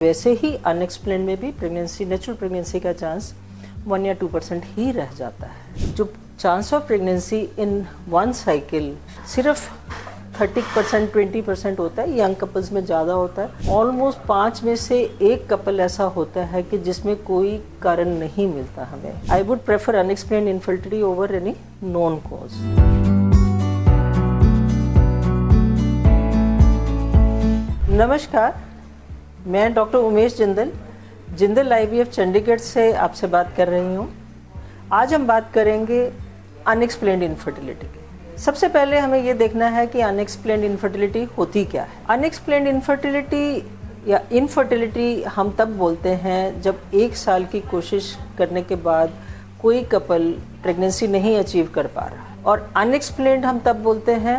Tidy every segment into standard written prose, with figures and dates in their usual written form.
वैसे ही अनएक्सप्लेन्ड में भी प्रेगनेंसी, नेचुरल प्रेगनेंसी का चांस 1 या 2% ही रह जाता है। जो chance of pregnancy in one cycle सिर्फ 30% 20% होता है, यंग कपल्स में ज़्यादा होता है। ऑलमोस्ट 5 में से 1 कपल ऐसा होता है कि जिसमें कोई कारण नहीं मिलता हमें। I would prefer unexplained infertility over any known cause. नमस्कार, मैं डॉक्टर उमेश जिंदल IVF चंडीगढ़ से आपसे बात कर रही हूँ। आज हम बात करेंगे अनएक्सप्लेन्ड इनफर्टिलिटी की। सबसे पहले हमें ये देखना है कि अनएक्सप्लेन्ड इनफर्टिलिटी होती क्या है। अनएक्सप्लेन्ड इनफर्टिलिटी या इनफर्टिलिटी हम तब बोलते हैं जब 1 साल की कोशिश करने के बाद कोई कपल प्रेगनेंसी नहीं अचीव कर पा रहा, और अनएक्सप्लेन्ड हम तब बोलते हैं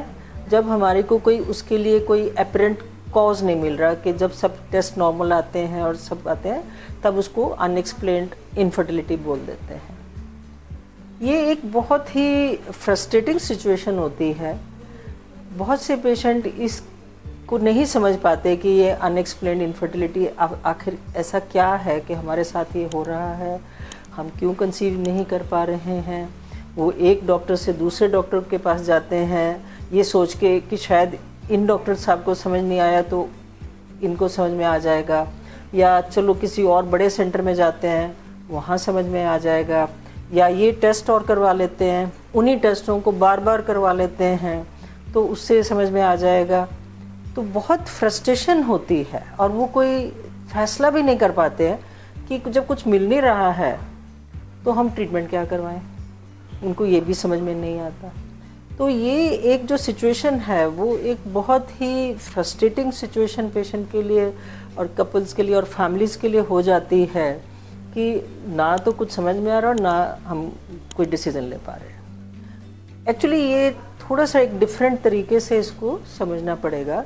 जब हमारे को कोई उसके लिए कोई एपरेंट कॉज नहीं मिल रहा, कि जब सब टेस्ट नॉर्मल आते हैं और सब आते हैं तब उसको अनएक्सप्लेन्ड इनफर्टिलिटी बोल देते हैं। ये एक बहुत ही फ्रस्ट्रेटिंग सिचुएशन होती है। बहुत से पेशेंट इसको नहीं समझ पाते कि ये अनएक्सप्लेन्ड इनफर्टिलिटी आखिर ऐसा क्या है कि हमारे साथ ये हो रहा है, हम क्यों कंसीव नहीं कर पा रहे हैं। वो एक डॉक्टर से दूसरे डॉक्टर के पास जाते हैं ये सोच के कि शायद इन डॉक्टर साहब को समझ नहीं आया तो इनको समझ में आ जाएगा, या चलो किसी और बड़े सेंटर में जाते हैं वहाँ समझ में आ जाएगा, या ये टेस्ट और करवा लेते हैं, उन्हीं टेस्टों को बार बार करवा लेते हैं तो उससे समझ में आ जाएगा। तो बहुत फ्रस्ट्रेशन होती है और वो कोई फैसला भी नहीं कर पाते हैं कि जब कुछ मिल नहीं रहा है तो हम ट्रीटमेंट क्या करवाएं। उनको ये भी समझ में नहीं आता। तो ये एक जो सिचुएशन है वो एक बहुत ही फ्रस्ट्रेटिंग सिचुएशन पेशेंट के लिए और कपल्स के लिए और फैमिलीज़ के लिए हो जाती है कि ना तो कुछ समझ में आ रहा और ना हम कोई डिसीज़न ले पा रहे हैं। एक्चुअली ये थोड़ा सा एक डिफरेंट तरीके से इसको समझना पड़ेगा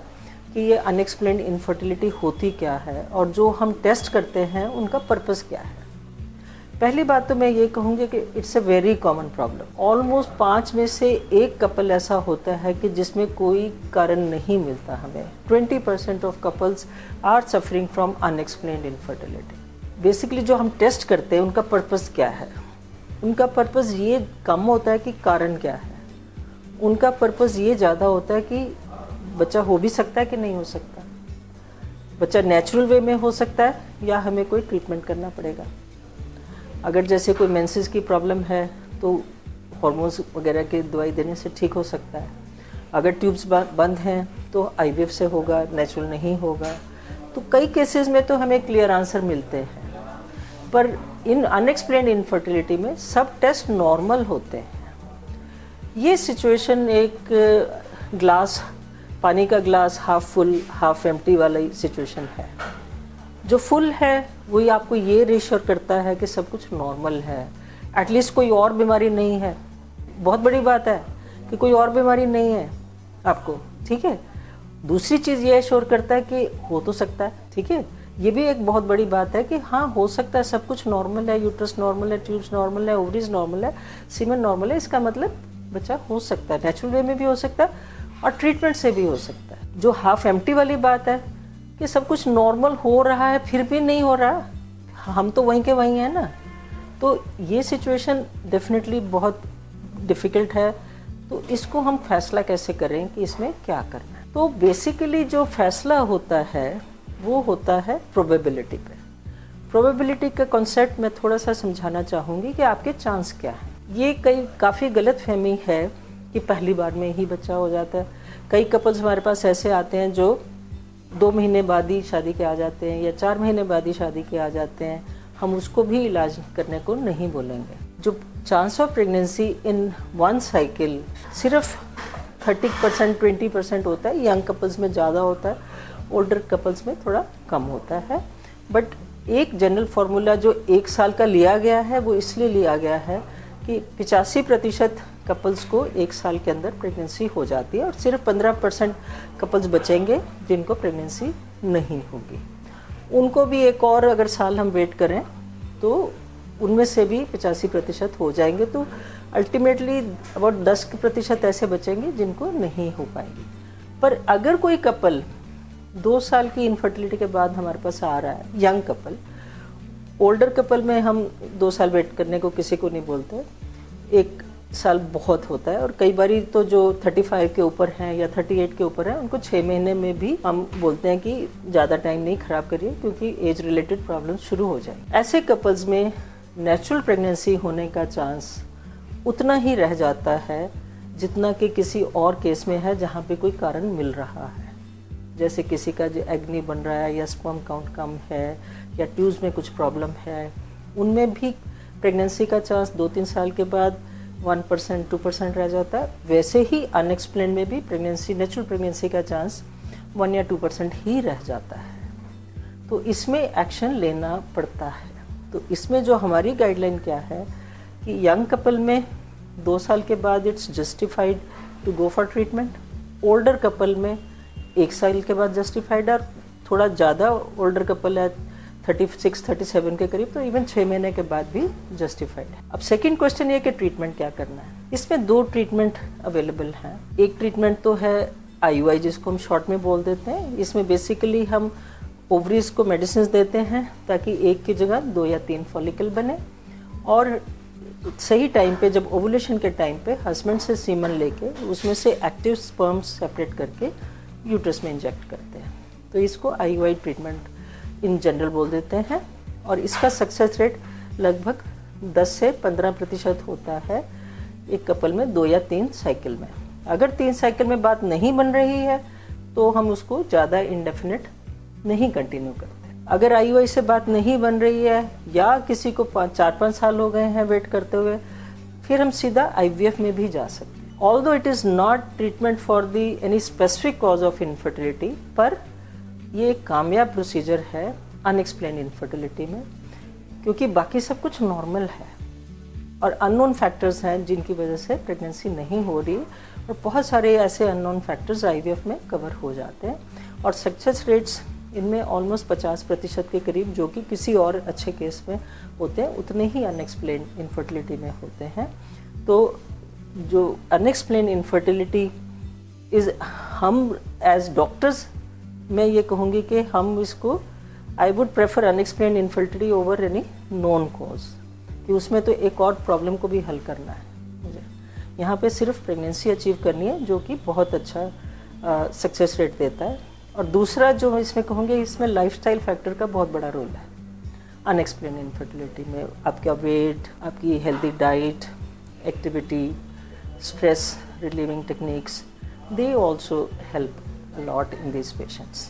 कि ये अनएक्सप्लेन्ड इनफर्टिलिटी होती क्या है और जो हम टेस्ट करते हैं उनका पर्पस क्या है। पहली बात तो मैं ये कहूँगी कि it's a very common problem. Almost 5 में से 1 कपल ऐसा होता है कि जिसमें कोई कारण नहीं मिलता हमें। 20% of couples are suffering from unexplained infertility. Basically जो हम टेस्ट करते हैं उनका पर्पस क्या है, उनका पर्पस ये कम होता है कि कारण क्या है। उनका पर्पस ये ज़्यादा होता है कि बच्चा हो भी सकता है कि नहीं हो सकता, बच्चा नेचुरल वे में हो सकता है या हमें कोई ट्रीटमेंट करना पड़ेगा। अगर जैसे कोई मेंसेस की प्रॉब्लम है तो हार्मोन्स वगैरह की दवाई देने से ठीक हो सकता है। अगर ट्यूब्स बंद हैं तो IVF से होगा, नेचुरल नहीं होगा। तो कई केसेस में तो हमें क्लियर आंसर मिलते हैं, पर इन अनएक्सप्लेन्ड इनफर्टिलिटी में सब टेस्ट नॉर्मल होते हैं। ये सिचुएशन एक ग्लास, पानी का glass half full half empty वाली सिचुएशन है। जो फुल है वही आपको ये रिश्योर करता है कि सब कुछ नॉर्मल है, एटलीस्ट कोई और बीमारी नहीं है। बहुत बड़ी बात है कि कोई और बीमारी नहीं है आपको, ठीक है। दूसरी चीज़ ये एश्योर करता है कि हो तो सकता है, ठीक है। ये भी एक बहुत बड़ी बात है कि हाँ हो सकता है, सब कुछ नॉर्मल है, यूट्रस नॉर्मल है, ट्यूब्स नॉर्मल है, ओवरीज नॉर्मल है, सीमेन नॉर्मल है। इसका मतलब बच्चा हो सकता है, नेचुरल वे में भी हो सकता है और ट्रीटमेंट से भी हो सकता है। जो हाफ एम्प्टी वाली बात है कि सब कुछ नॉर्मल हो रहा है फिर भी नहीं हो रहा, हम तो वहीं के वहीं हैं ना, तो ये सिचुएशन डेफिनेटली बहुत डिफ़िकल्ट है। तो इसको हम फैसला कैसे करें कि इसमें क्या करना है। तो बेसिकली जो फैसला होता है वो होता है प्रोबेबिलिटी पे। प्रोबेबिलिटी का कॉन्सेप्ट मैं थोड़ा सा समझाना चाहूँगी कि आपके चांस क्या है। ये काफ़ी गलत फहमी है कि पहली बार में ही बच्चा हो जाता है। कई कपल्स हमारे पास ऐसे आते हैं जो 2 महीने बाद ही शादी के आ जाते हैं या 4 महीने बाद ही शादी के आ जाते हैं। हम उसको भी इलाज करने को नहीं बोलेंगे। जो chance of pregnancy in one cycle सिर्फ 30% 20% होता है, यंग कपल्स में ज़्यादा होता है, ओल्डर कपल्स में थोड़ा कम होता है। बट एक जनरल फार्मूला जो 1 साल का लिया गया है वो इसलिए लिया गया है कि 85% कपल्स को 1 साल के अंदर प्रेगनेंसी हो जाती है और सिर्फ 15% कपल्स बचेंगे जिनको प्रेगनेंसी नहीं होगी। उनको भी एक और अगर साल हम वेट करें तो उनमें से भी 85% हो जाएंगे। तो अल्टीमेटली अबाउट 10% ऐसे बचेंगे जिनको नहीं हो पाएंगी। पर अगर कोई कपल 2 साल की इनफर्टिलिटी के बाद हमारे पास आ रहा है यंग कपल। ओल्डर कपल में हम 2 साल वेट करने को किसी को नहीं बोलते, 1 साल बहुत होता है। और कई बारी तो जो 35 के ऊपर हैं या 38 के ऊपर हैं उनको 6 महीने में भी हम बोलते हैं कि ज़्यादा टाइम नहीं ख़राब करिए क्योंकि एज रिलेटेड प्रॉब्लम शुरू हो जाए। ऐसे कपल्स में नेचुरल प्रेगनेंसी होने का चांस उतना ही रह जाता है जितना कि किसी और केस में है जहाँ पे कोई कारण मिल रहा है, जैसे किसी का जो एग्नी बन रहा है या स्पर्म काउंट कम है या ट्यूब्स में कुछ प्रॉब्लम है, उनमें भी प्रेगनेंसी का चांस 2-3 साल के बाद 1% 2% रह जाता है। वैसे ही अनएक्सप्लेन में भी नेचुरल प्रेगनेंसी का चांस 1 या 2% ही रह जाता है। तो इसमें एक्शन लेना पड़ता है। तो इसमें जो हमारी गाइडलाइन क्या है कि यंग कपल में 2 साल के बाद it's justified to go for treatment, older couple में 1 साल के बाद जस्टिफाइड, और थोड़ा ज़्यादा ओल्डर कपल है 36-37 के करीब तो इवन 6 महीने के बाद भी जस्टिफाइड है। अब सेकंड क्वेश्चन ये कि ट्रीटमेंट क्या करना है। इसमें 2 ट्रीटमेंट अवेलेबल हैं। एक ट्रीटमेंट तो है IUI जिसको हम शॉर्ट में बोल देते हैं। इसमें बेसिकली हम ओवरीज को मेडिसिन देते हैं ताकि 1 की जगह 2 या 3 फॉलिकल बने, और सही टाइम पे जब ओवुलेशन के टाइम पे हस्बैंड से सीमन लेके उसमें से एक्टिव स्पर्म सेपरेट करके यूट्रस में इंजेक्ट करते हैं। तो इसको IUI ट्रीटमेंट इन जनरल बोल देते हैं, और इसका सक्सेस रेट लगभग 10 से 15% होता है एक कपल में 2 या 3 साइकिल में। अगर 3 साइकिल में बात नहीं बन रही है तो हम उसको ज़्यादा इंडेफिनिट नहीं कंटिन्यू करते। अगर IUI से बात नहीं बन रही है या किसी को 4-5 साल हो गए हैं वेट करते हुए, फिर हम सीधा IVF में भी जा सकते हैं। Although it is not treatment for the any specific cause of infertility, पर ये एक कामयाब प्रोसीजर है अनएक्सप्लेन इनफर्टिलिटी में, क्योंकि बाकी सब कुछ नॉर्मल है और अननोन फैक्टर्स हैं जिनकी वजह से प्रेगनेंसी नहीं हो रही, और बहुत सारे ऐसे अननोन फैक्टर्स IVF में कवर हो जाते हैं, और सक्सेस रेट्स इनमें ऑलमोस्ट 50% के करीब, जो कि किसी और अच्छे केस में होते हैं, उतने ही अनएक्सप्लेन इनफर्टिलिटी में होते हैं। तो जो अनएक्सप्लेन इनफर्टिलिटी इज़, हम एज डॉक्टर्स मैं ये कहूँगी कि हम इसको I would prefer unexplained infertility over any known cause, कि उसमें तो एक और प्रॉब्लम को भी हल करना है मुझे। यहाँ पे सिर्फ प्रेगनेंसी अचीव करनी है जो कि बहुत अच्छा सक्सेस रेट देता है। और दूसरा जो मैं इसमें कहूँगी, इसमें लाइफस्टाइल फैक्टर का बहुत बड़ा रोल है अनएक्सप्लेन इनफर्टिलिटी में। आपका वेट, आपकी healthy diet, activity, stress relieving techniques, they also help a lot in this patients.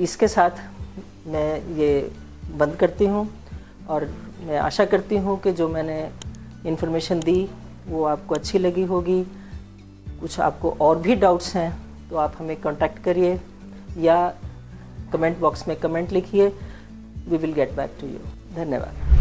इसके साथ मैं ये बंद करती हूँ, और मैं आशा करती हूँ कि जो मैंने इन्फॉर्मेशन दी वो आपको अच्छी लगी होगी। कुछ आपको और भी डाउट्स हैं तो आप हमें कांटेक्ट करिए या कमेंट बॉक्स में कमेंट लिखिए। We will get back to you. धन्यवाद।